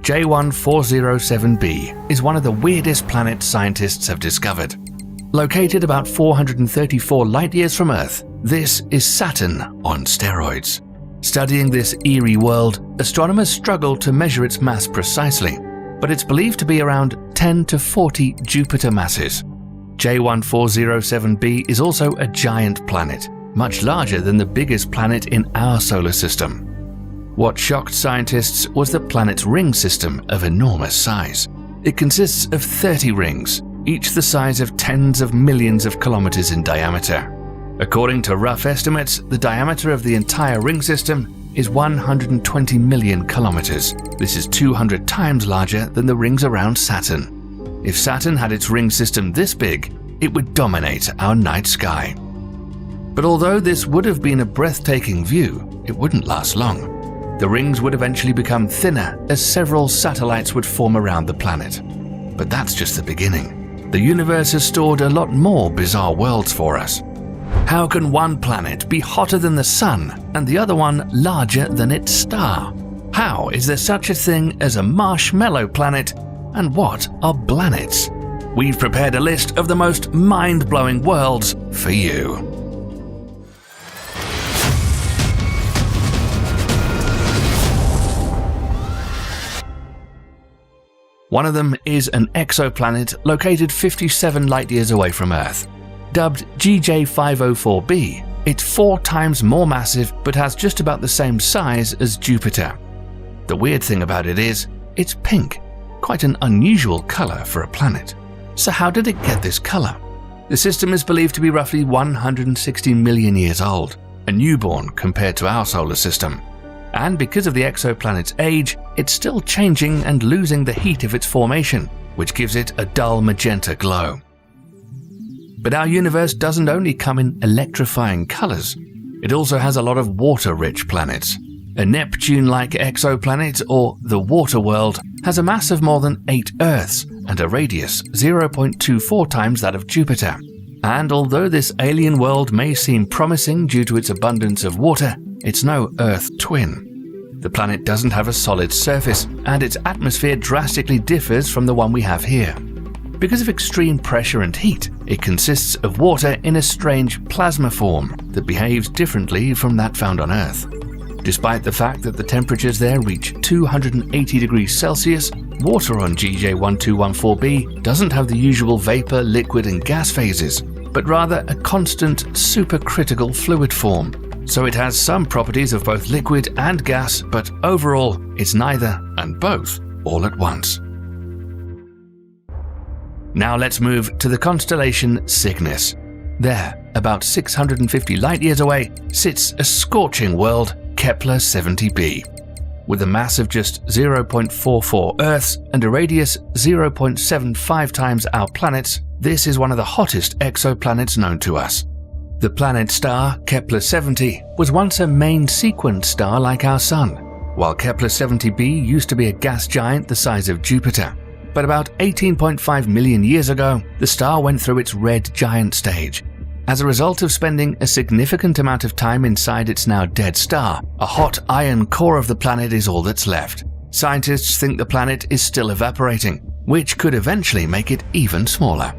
J1407b is one of the weirdest planets scientists have discovered. Located about 434 light-years from Earth, this is Saturn on steroids. Studying this eerie world, astronomers struggle to measure its mass precisely, but it's believed to be around 10 to 40 Jupiter masses. J1407b is also a giant planet, much larger than the biggest planet in our solar system. What shocked scientists was the planet's ring system of enormous size. It consists of 30 rings, each the size of tens of millions of kilometers in diameter. According to rough estimates, the diameter of the entire ring system is 120 million kilometers. This is 200 times larger than the rings around Saturn. If Saturn had its ring system this big, it would dominate our night sky. But although this would have been a breathtaking view, it wouldn't last long. The rings would eventually become thinner as several satellites would form around the planet. But that's just the beginning. The universe has stored a lot more bizarre worlds for us. How can one planet be hotter than the Sun and the other one larger than its star? How is there such a thing as a marshmallow planet? And what are planets? We've prepared a list of the most mind-blowing worlds for you. One of them is an exoplanet located 57 light-years away from Earth. Dubbed GJ504b, it's 4 times more massive but has just about the same size as Jupiter. The weird thing about it is, it's pink, quite an unusual color for a planet. So how did it get this color? The system is believed to be roughly 160 million years old, a newborn compared to our solar system. And because of the exoplanet's age, it's still changing and losing the heat of its formation, which gives it a dull magenta glow. But our universe doesn't only come in electrifying colors, it also has a lot of water-rich planets. A Neptune-like exoplanet, or the water world, has a mass of more than 8 Earths and a radius 0.24 times that of Jupiter. And although this alien world may seem promising due to its abundance of water, it's no Earth twin. The planet doesn't have a solid surface, and its atmosphere drastically differs from the one we have here. Because of extreme pressure and heat, it consists of water in a strange plasma form that behaves differently from that found on Earth. Despite the fact that the temperatures there reach 280 degrees Celsius, water on GJ1214b doesn't have the usual vapor, liquid, and gas phases, but rather a constant supercritical fluid form. So it has some properties of both liquid and gas, but overall, it's neither and both all at once. Now let's move to the constellation Cygnus. There, about 650 light-years away, sits a scorching world, Kepler-70b. With a mass of just 0.44 Earths and a radius 0.75 times our planet's, this is one of the hottest exoplanets known to us. The planet star, Kepler-70, was once a main sequence star like our Sun, while Kepler-70b used to be a gas giant the size of Jupiter. But about 18.5 million years ago, the star went through its red giant stage. As a result of spending a significant amount of time inside its now dead star, a hot iron core of the planet is all that's left. Scientists think the planet is still evaporating, which could eventually make it even smaller.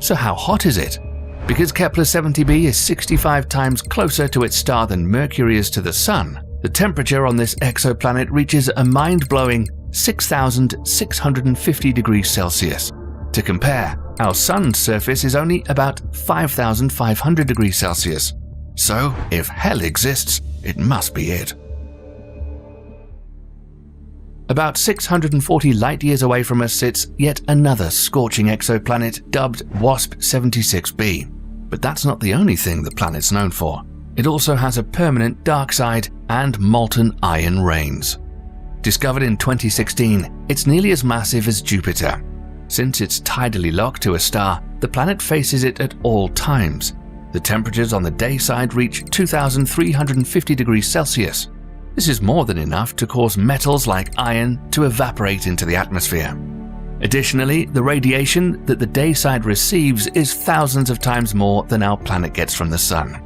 So how hot is it? Because Kepler-70b is 65 times closer to its star than Mercury is to the Sun, the temperature on this exoplanet reaches a mind-blowing 6,650 degrees Celsius. To compare, our Sun's surface is only about 5,500 degrees Celsius. So, if hell exists, it must be it. About 640 light-years away from us sits yet another scorching exoplanet dubbed WASP-76b. But that's not the only thing the planet's known for. It also has a permanent dark side and molten iron rains. Discovered in 2016, it's nearly as massive as Jupiter. Since it's tidally locked to a star, the planet faces it at all times. The temperatures on the day side reach 2,350 degrees Celsius. This is more than enough to cause metals like iron to evaporate into the atmosphere. Additionally, the radiation that the day side receives is thousands of times more than our planet gets from the Sun.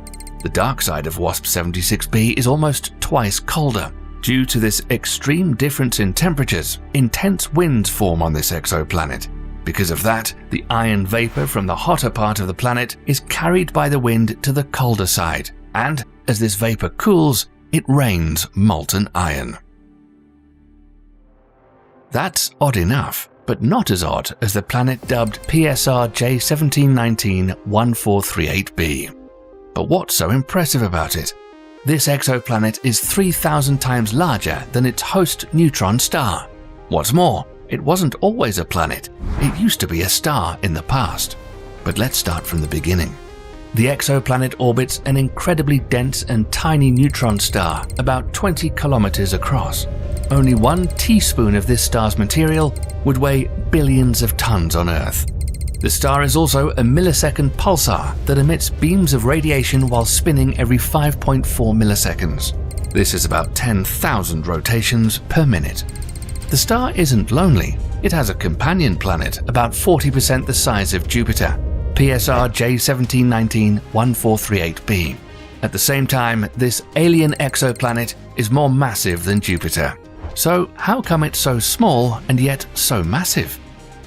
The dark side of WASP-76b is almost twice colder, Due to this extreme difference in temperatures, intense winds form on this exoplanet. Because of that, the iron vapor from the hotter part of the planet is carried by the wind to the colder side, and as this vapor cools, it rains molten iron. That's odd enough, but not as odd as the planet dubbed PSR J1719-1438b. But what's so impressive about it? This exoplanet is 3,000 times larger than its host neutron star. What's more, it wasn't always a planet. It used to be a star in the past. But let's start from the beginning. The exoplanet orbits an incredibly dense and tiny neutron star about 20 kilometers across. Only 1 teaspoon of this star's material would weigh billions of tons on Earth. The star is also a millisecond pulsar that emits beams of radiation while spinning every 5.4 milliseconds. This is about 10,000 rotations per minute. The star isn't lonely. It has a companion planet about 40% the size of Jupiter, PSR J1719-1438b. At the same time, this alien exoplanet is more massive than Jupiter. So how come it's so small and yet so massive?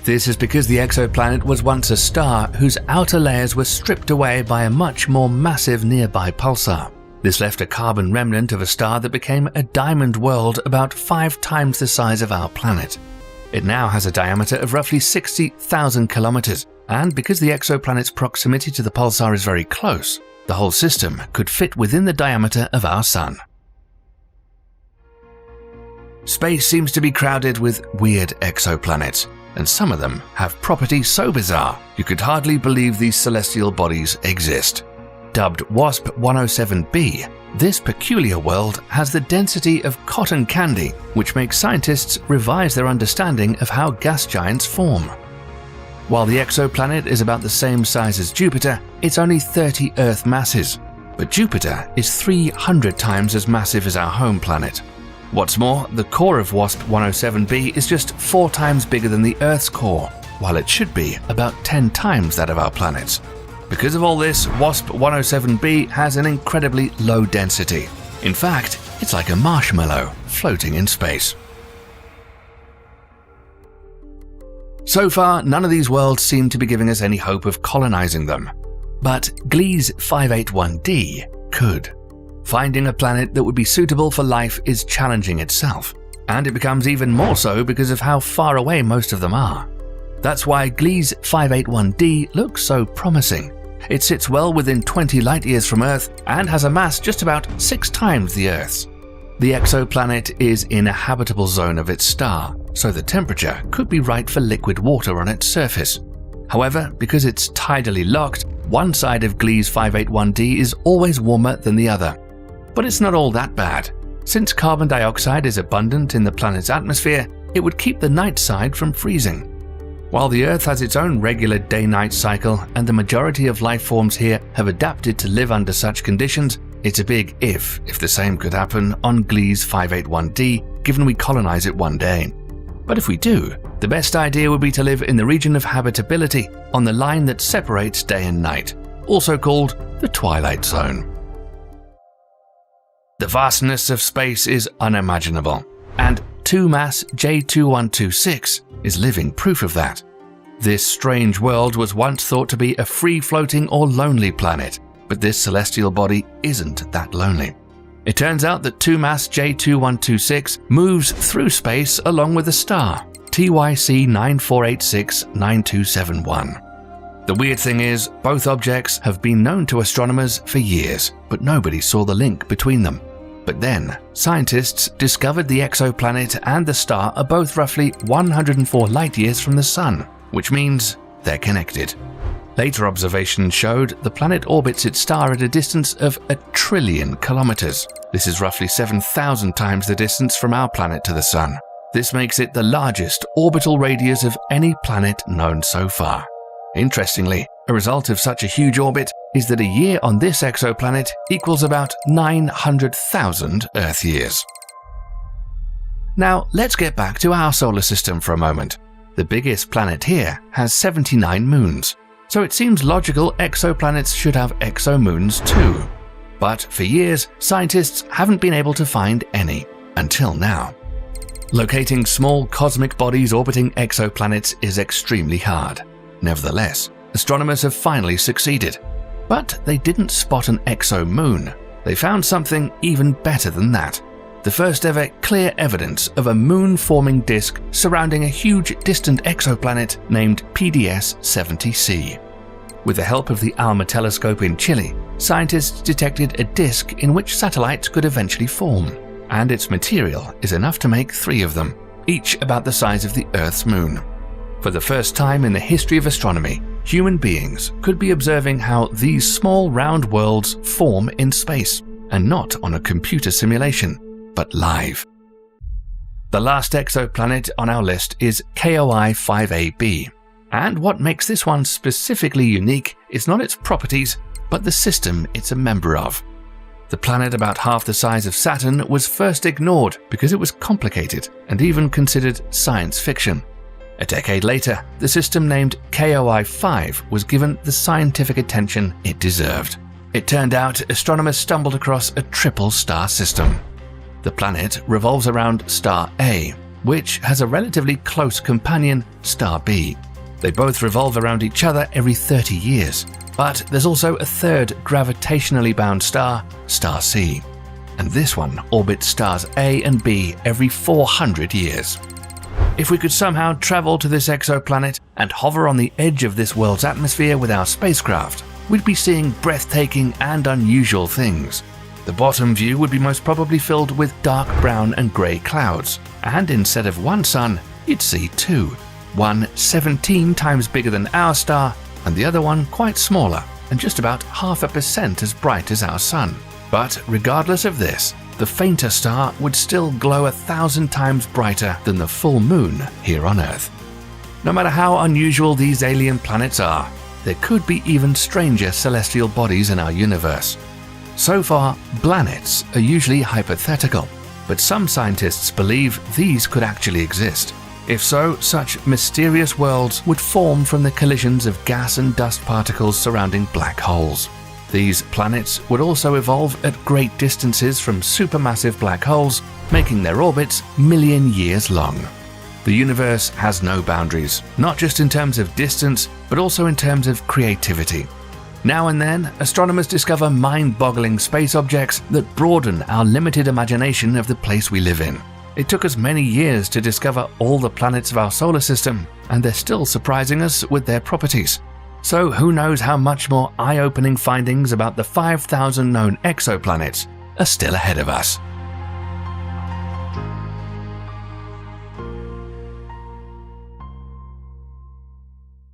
This is because the exoplanet was once a star whose outer layers were stripped away by a much more massive nearby pulsar. This left a carbon remnant of a star that became a diamond world about 5 times the size of our planet. It now has a diameter of roughly 60,000 kilometers, and because the exoplanet's proximity to the pulsar is very close, the whole system could fit within the diameter of our Sun. Space seems to be crowded with weird exoplanets, and some of them have properties so bizarre you could hardly believe these celestial bodies exist. Dubbed WASP-107b, this peculiar world has the density of cotton candy, which makes scientists revise their understanding of how gas giants form. While the exoplanet is about the same size as Jupiter, it's only 30 Earth masses, but Jupiter is 300 times as massive as our home planet. What's more, the core of WASP-107b is just 4 times bigger than the Earth's core, while it should be about 10 times that of our planet's. Because of all this, WASP-107b has an incredibly low density. In fact, it's like a marshmallow floating in space. So far, none of these worlds seem to be giving us any hope of colonizing them. But Gliese 581d could. Finding a planet that would be suitable for life is challenging itself, and it becomes even more so because of how far away most of them are. That's why Gliese 581d looks so promising. It sits well within 20 light-years from Earth and has a mass just about 6 times the Earth's. The exoplanet is in a habitable zone of its star, so the temperature could be right for liquid water on its surface. However, because it's tidally locked, one side of Gliese 581d is always warmer than the other. But it's not all that bad. Since carbon dioxide is abundant in the planet's atmosphere, it would keep the night side from freezing. While the Earth has its own regular day-night cycle and the majority of life forms here have adapted to live under such conditions, it's a big if the same could happen on Gliese 581d, given we colonize it one day. But if we do, the best idea would be to live in the region of habitability on the line that separates day and night, also called the Twilight Zone. The vastness of space is unimaginable, and 2MASS J2126 is living proof of that. This strange world was once thought to be a free-floating or lonely planet, but this celestial body isn't that lonely. It turns out that 2MASS J2126 moves through space along with a star, TYC 94869271. The weird thing is, both objects have been known to astronomers for years, but nobody saw the link between them. But then, scientists discovered the exoplanet and the star are both roughly 104 light-years from the Sun, which means they're connected. Later observations showed the planet orbits its star at a distance of 1 trillion kilometers. This is roughly 7,000 times the distance from our planet to the Sun. This makes it the largest orbital radius of any planet known so far. Interestingly, a result of such a huge orbit is that a year on this exoplanet equals about 900,000 Earth years. Now, let's get back to our solar system for a moment. The biggest planet here has 79 moons, so it seems logical exoplanets should have exomoons too. But for years, scientists haven't been able to find any. until now. Locating small cosmic bodies orbiting exoplanets is extremely hard. Nevertheless, astronomers have finally succeeded. But they didn't spot an exomoon. They found something even better than that. The first ever clear evidence of a moon-forming disk surrounding a huge distant exoplanet named PDS 70c. With the help of the ALMA telescope in Chile, scientists detected a disk in which satellites could eventually form, and its material is enough to make 3 of them, each about the size of the Earth's moon. For the first time in the history of astronomy, human beings could be observing how these small round worlds form in space, and not on a computer simulation, but live. The last exoplanet on our list is KOI 5AB, and what makes this one specifically unique is not its properties, but the system it's a member of. The planet about half the size of Saturn was first ignored because it was complicated and even considered science fiction. A decade later, the system named KOI 5 was given the scientific attention it deserved. It turned out astronomers stumbled across a triple star system. The planet revolves around star A, which has a relatively close companion, star B. They both revolve around each other every 30 years, but there's also a third gravitationally bound star, star C. And this one orbits stars A and B every 400 years. If we could somehow travel to this exoplanet and hover on the edge of this world's atmosphere with our spacecraft, we'd be seeing breathtaking and unusual things. The bottom view would be most probably filled with dark brown and grey clouds, and instead of one sun, you'd see 2. One 17 times bigger than our star, and the other one quite smaller, and just about 0.5% as bright as our sun. But regardless of this, the fainter star would still glow 1,000 times brighter than the full moon here on Earth. No matter how unusual these alien planets are, there could be even stranger celestial bodies in our universe. So far, planets are usually hypothetical, but some scientists believe these could actually exist. If so, such mysterious worlds would form from the collisions of gas and dust particles surrounding black holes. These planets would also evolve at great distances from supermassive black holes, making their orbits million years long. The universe has no boundaries, not just in terms of distance, but also in terms of creativity. Now and then, astronomers discover mind-boggling space objects that broaden our limited imagination of the place we live in. It took us many years to discover all the planets of our solar system, and they're still surprising us with their properties. So who knows how much more eye-opening findings about the 5,000 known exoplanets are still ahead of us.